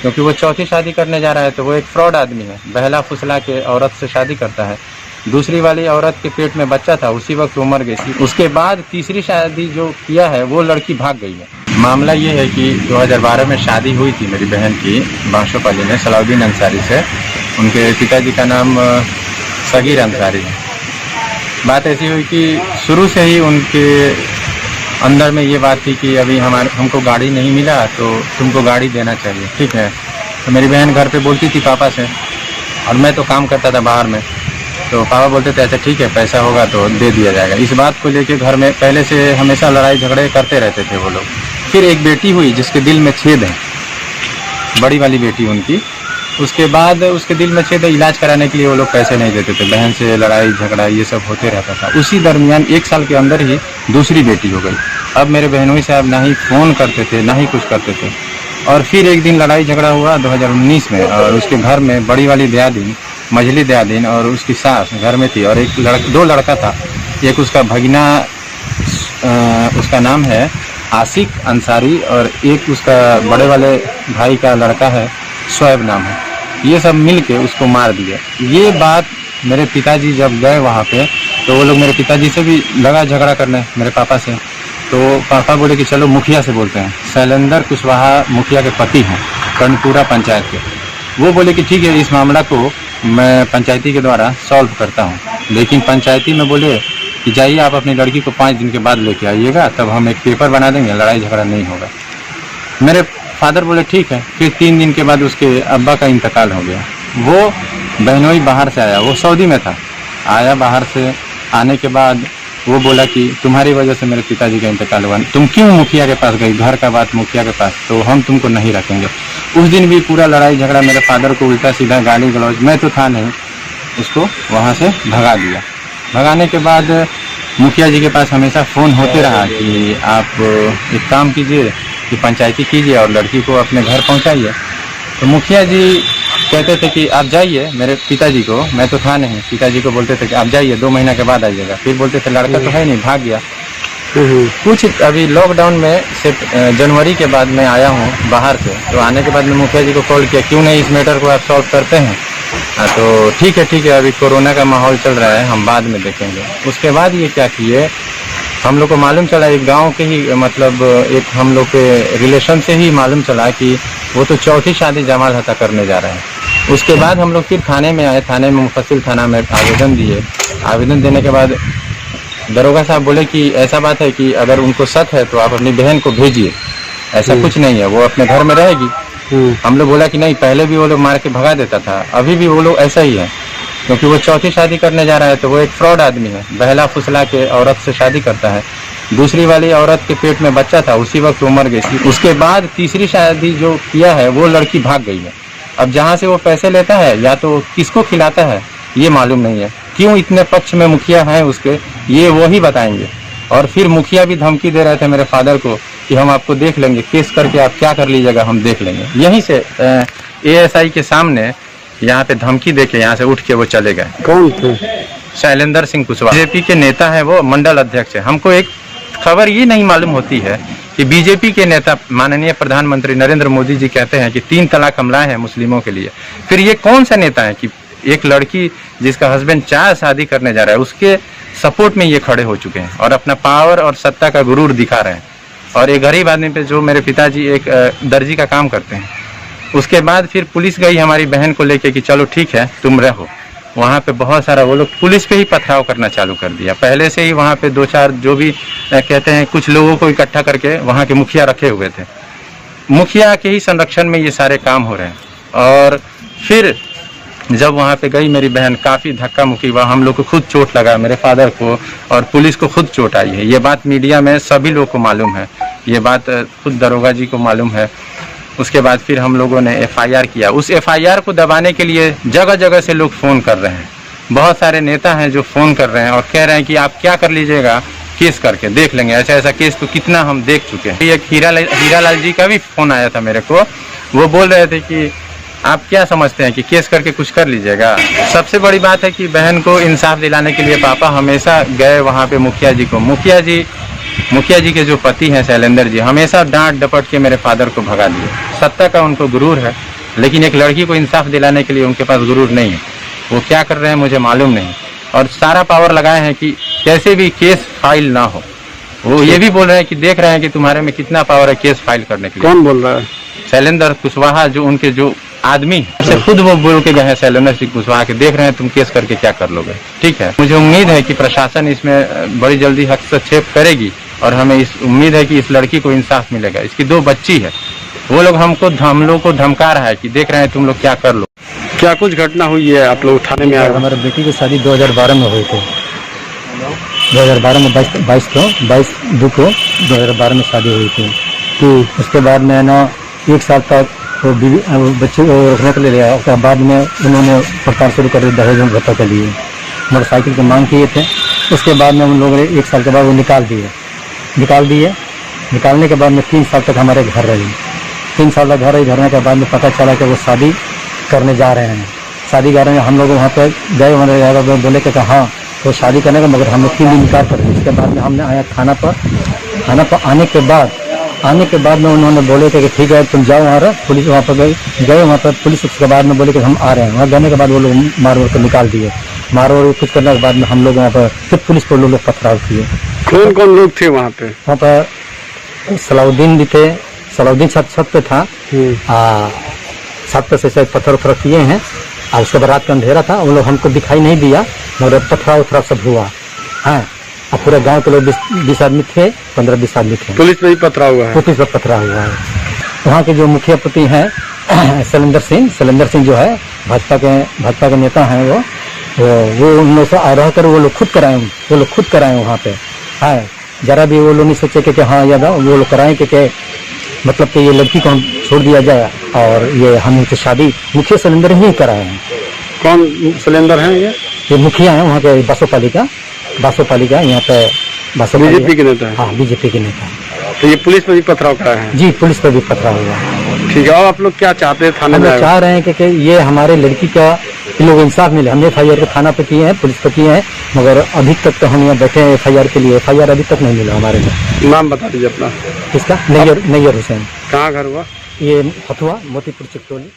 क्योंकि वो चौथी शादी करने जा रहा है तो वो एक फ्रॉड आदमी है, बहला फुसला के औरत से शादी करता है। दूसरी वाली औरत के पेट में बच्चा था, उसी वक्त वो मर गई। उसके बाद तीसरी शादी जो किया है वो लड़की भाग गई है। मामला ये है कि 2012 में शादी हुई थी मेरी बहन की बांसोपाली में सलाउद्दीन अंसारी से। उनके पिताजी का नाम सगीर अंसारी है। बात ऐसी हुई कि शुरू से ही उनके अंदर में ये बात थी कि अभी हमको गाड़ी नहीं मिला तो तुमको गाड़ी देना चाहिए, ठीक है। तो मेरी बहन घर पे बोलती थी पापा से, और मैं तो काम करता था बाहर में, तो पापा बोलते थे अच्छा ठीक है पैसा होगा तो दे दिया जाएगा। इस बात को लेके घर में पहले से हमेशा लड़ाई झगड़े करते रहते थे वो लोग। फिर एक बेटी हुई जिसके दिल में छेद है, बड़ी वाली बेटी उनकी। उसके बाद उसके दिल में छेद है, इलाज कराने के लिए वो लोग पैसे नहीं देते थे, बहन से लड़ाई झगड़ा ये सब होते रहता था। उसी दरमियान 1 साल के अंदर ही दूसरी बेटी हो गई। अब मेरे बहनोई साहब ना ही फ़ोन करते थे ना ही कुछ करते थे। और फिर एक दिन लड़ाई झगड़ा हुआ 2019 में, और उसके घर में बड़ी वाली दयादीन मझली दयादीन और उसकी सास घर में थी, और दो लड़का था। एक उसका भगीना उसका नाम है आशिक अंसारी, और एक उसका बड़े वाले भाई का लड़का है शोएब नाम है। ये सब मिल के उसको मार दिया। ये बात मेरे पिताजी जब गए वहाँ पे तो वो लोग मेरे पिताजी से भी लगा झगड़ा करने मेरे पापा से। तो पापा बोले कि चलो मुखिया से बोलते हैं। शैलेंद्र कुशवाहा मुखिया के पति हैं कर्णपुरा पंचायत के। वो बोले कि ठीक है इस मामला को मैं पंचायती के द्वारा सॉल्व करता हूँ, लेकिन पंचायती में बोले कि जाइए आप अपनी लड़की को 5 दिन के बाद लेके आइएगा, तब हम एक पेपर बना देंगे, लड़ाई झगड़ा नहीं होगा। मेरे फादर बोले ठीक है। फिर 3 दिन के बाद उसके अब्बा का इंतकाल हो गया। वो बहनोई बाहर से आया, वो सऊदी में था, आया बाहर से। आने के बाद वो बोला कि तुम्हारी वजह से मेरे पिताजी का इंतकाल हुआ, तुम क्यों मुखिया के पास गई, घर का बात मुखिया के पास, तो हम तुमको नहीं रखेंगे। उस दिन भी पूरा लड़ाई झगड़ा, मेरे फादर को उल्टा सीधा गाली गलौज, मैं तो था नहीं, उसको वहाँ से भगा दिया। भगाने के बाद मुखिया जी के पास हमेशा फ़ोन होते रहा कि आप एक काम कीजिए कि पंचायती कीजिए और लड़की को अपने घर पहुंचाइए। तो मुखिया जी कहते थे कि आप जाइए, मेरे पिताजी को, मैं तो था नहीं, पिताजी को बोलते थे कि आप जाइए 2 महीना के बाद आइएगा। फिर बोलते थे लड़का तो है नहीं, भाग गया। कुछ अभी लॉकडाउन में सिर्फ जनवरी के बाद मैं आया हूँ बाहर से, तो आने के बाद मैं मुखिया जी को कॉल किया, क्यों नहीं इस मैटर को आप सॉल्व करते हैं। तो ठीक है अभी कोरोना का माहौल चल रहा है, हम बाद में देखेंगे। उसके बाद ये क्या किए, हम लोग को मालूम चला एक गांव के ही, मतलब एक हम लोग के रिलेशन से ही मालूम चला कि वो तो चौथी शादी जमाल हता करने जा रहे हैं। उसके बाद हम लोग फिर थाने में आए, थाने में मुफस्सिल थाना में आवेदन दिए। आवेदन देने के बाद दरोगा साहब बोले कि ऐसा बात है कि अगर उनको शक है तो आप अपनी बहन को भेजिए, ऐसा कुछ नहीं है, वो अपने घर में रहेगी। हम लोग बोला कि नहीं, पहले भी वो लोग मार के भगा देता था, अभी भी वो लोग ऐसा ही है, क्योंकि वो चौथी शादी करने जा रहा है तो वो एक फ्रॉड आदमी है, बहला फुसला के औरत से शादी करता है। दूसरी वाली औरत के पेट में बच्चा था, उसी वक्त वो मर गई। उसके बाद तीसरी शादी जो किया है वो लड़की भाग गई है। अब जहाँ से वो पैसे लेता है या तो किसको खिलाता है ये मालूम नहीं है। क्यों इतने पक्ष में मुखिया हैं उसके, ये वो ही बताएंगे। और फिर मुखिया भी धमकी दे रहे थे मेरे फादर को कि हम आपको देख लेंगे, केस करके आप क्या कर लीजिएगा हम देख लेंगे। यहीं से ASI के सामने यहाँ पे धमकी देके यहाँ से उठ के वो चले गए। कौन थे? शैलेंद्र सिंह कुशवाहा बीजेपी के नेता है, वो मंडल अध्यक्ष है। हमको एक खबर ये नहीं मालूम होती है कि बीजेपी के नेता माननीय प्रधानमंत्री नरेंद्र मोदी जी कहते हैं कि 3 तलाक हम लाए हैं मुस्लिमों के लिए। फिर ये कौन सा नेता है कि एक लड़की जिसका हस्बैंड 4 शादी करने जा रहा है उसके सपोर्ट में ये खड़े हो चुके हैं और अपना पावर और सत्ता का गुरूर दिखा रहे हैं। और एक गरीब आदमी पे, जो मेरे पिताजी एक दर्जी का काम करते हैं, उसके बाद फिर पुलिस गई हमारी बहन को लेके कि चलो ठीक है तुम रहो। वहाँ पे बहुत सारा वो लोग पुलिस पे ही पथराव करना चालू कर दिया। पहले से ही वहाँ पे 2-4 जो भी कहते हैं कुछ लोगों को इकट्ठा करके वहाँ के मुखिया रखे हुए थे। मुखिया के ही संरक्षण में ये सारे काम हो रहे हैं। और फिर जब वहाँ पे गई मेरी बहन, काफ़ी धक्का मुक्की हुआ, हम लोग को खुद चोट लगा, मेरे फादर को और पुलिस को खुद चोट आई है। ये बात मीडिया में सभी लोग को मालूम है, ये बात खुद दरोगा जी को मालूम है। उसके बाद फिर हम लोगों ने FIR किया। उस FIR को दबाने के लिए जगह जगह से लोग फ़ोन कर रहे हैं। बहुत सारे नेता हैं जो फ़ोन कर रहे हैं और कह रहे हैं कि आप क्या कर लीजिएगा, केस करके देख लेंगे। ऐसा केस तो कितना हम देख चुके हैं। एक हीरालाल जी का भी फ़ोन आया था मेरे को, वो बोल रहे थे कि आप क्या समझते हैं कि केस करके कुछ कर लीजिएगा। सबसे बड़ी बात है कि बहन को इंसाफ दिलाने के लिए पापा हमेशा गए वहाँ पे मुखिया जी को। मुखिया जी के जो पति हैं शैलेंद्र जी, हमेशा डांट डपट के मेरे फादर को भगा दिए। सत्ता का उनको गुरूर है, लेकिन एक लड़की को इंसाफ दिलाने के लिए उनके पास गुरूर नहीं है। वो क्या कर रहे हैं मुझे मालूम नहीं, और सारा पावर लगाए हैं कि कैसे भी केस फाइल ना हो। वो ये भी बोल रहे हैं कि देख रहे हैं कि तुम्हारे में कितना पावर है केस फाइल करने के लिए। कौन बोल रहा है? शैलेंद्र कुशवाहा, जो उनके जो आदमी से खुद वो बोल के गए हैं शैलेंद्र सिंह कुशवाहा के, देख रहे हैं तुम केस करके क्या कर लोगे। ठीक है, मुझे उम्मीद है कि प्रशासन इसमें बड़ी जल्दी हस्तक्षेप करेगी और हमें इस उम्मीद है कि इस लड़की को इंसाफ मिलेगा। इसकी 2 बच्ची है, वो लोग हम लोग को धमका रहा है कि देख रहे हैं तुम लोग क्या कर लो। क्या कुछ घटना हुई है आप लोग थाने में आए? हमारे बेटी की शादी 2012 में हुई थी। 2012 में 22 दो को 2012 में शादी हुई थी। उसके बाद में ना 1 साल तक वो बच्चे को रखने के लिए लिया। उसके बाद में उन्होंने पड़ताल शुरू कर दी दहेज भत्ता के लिए, मोटरसाइकिल की मांग किए थे। उसके बाद में उन लोगों ने 1 साल के बाद वो निकाल दिए। निकालने के बाद में 3 साल तक हमारे घर रही। 3 साल तक घर रही। घरने के बाद में पता चला कि वो शादी करने जा रहे हैं। शादी कर रहे हैं, हम लोग वहाँ पे गए, वहाँ बोले कि हाँ वो शादी करने का, मगर हमने 3 दिन इनकार कर दिया। इसके बाद में हमने आया थाना पर आने के बाद में उन्होंने बोले थे कि ठीक है तुम जाओ वहाँ, पुलिस वहाँ पर गए वहाँ पर पुलिस। उसके बाद में बोले कि हम आ रहे हैं। वहाँ जाने के बाद वो लोग मार कर निकाल दिए। मार कुछ करने के बाद में हम लोग वहाँ पर फिर पुलिस को लोग पथराव किए। कौन कौन लोग थे वहाँ पे? वहाँ पर सलाउद्दीन भी थे। सलाउद्दीन छत पे था, छत पे से पत्थर किए हैं। और उसके बाद रात का अंधेरा था, वो लोग हमको दिखाई नहीं दिया, मगर पथराव सब हुआ। हाँ, और पूरे गांव के लोग 20 आदमी थे, 15-20 आदमी थे। पुलिस पे ही पथराव हुआ है? पुलिस पर पथराव हुआ है। वहाँ के जो मुखिया पति हैं शैलेंद्र सिंह जो है भाजपा के नेता हैं, वो उन लोग से आग्रह कर वो लोग खुद कराएं वहाँ पे। हाँ, जरा भी वो लोग नहीं सोचे कि हाँ याद वो लोग कराएं कि मतलब कि ये लड़की को हम छोड़ दिया जाए, और ये हम उनसे शादी मुखिया शैलेंद्र ही कराए हैं। कौन शैलेंद्र हैं ये मुखिया हैं वहाँ के बासोपाली का यहाँ पे बीजेपी के नेता है? हाँ, बीजेपी के नेता। तो ये पुलिस पे भी पथराव कराए हैं? जी, पुलिस पे भी पथराव हुआ। ठीक है, और आप लोग क्या चाहते हैं थाने में? चाह रहे हैं कि ये हमारे लड़की का लोग इंसाफ मिले। हमने FIR के थाना पे किए हैं, पुलिस पे किए हैं, मगर अभी तक तो हम यहाँ बैठे हैं FIR के लिए। FIR अभी तक नहीं मिला हमारे में। नाम बता दीजिए अपना। किसका? नैयर हुसैन। कहाँ घर हुआ? ये हथुआ मोतीपुर चिकटोली।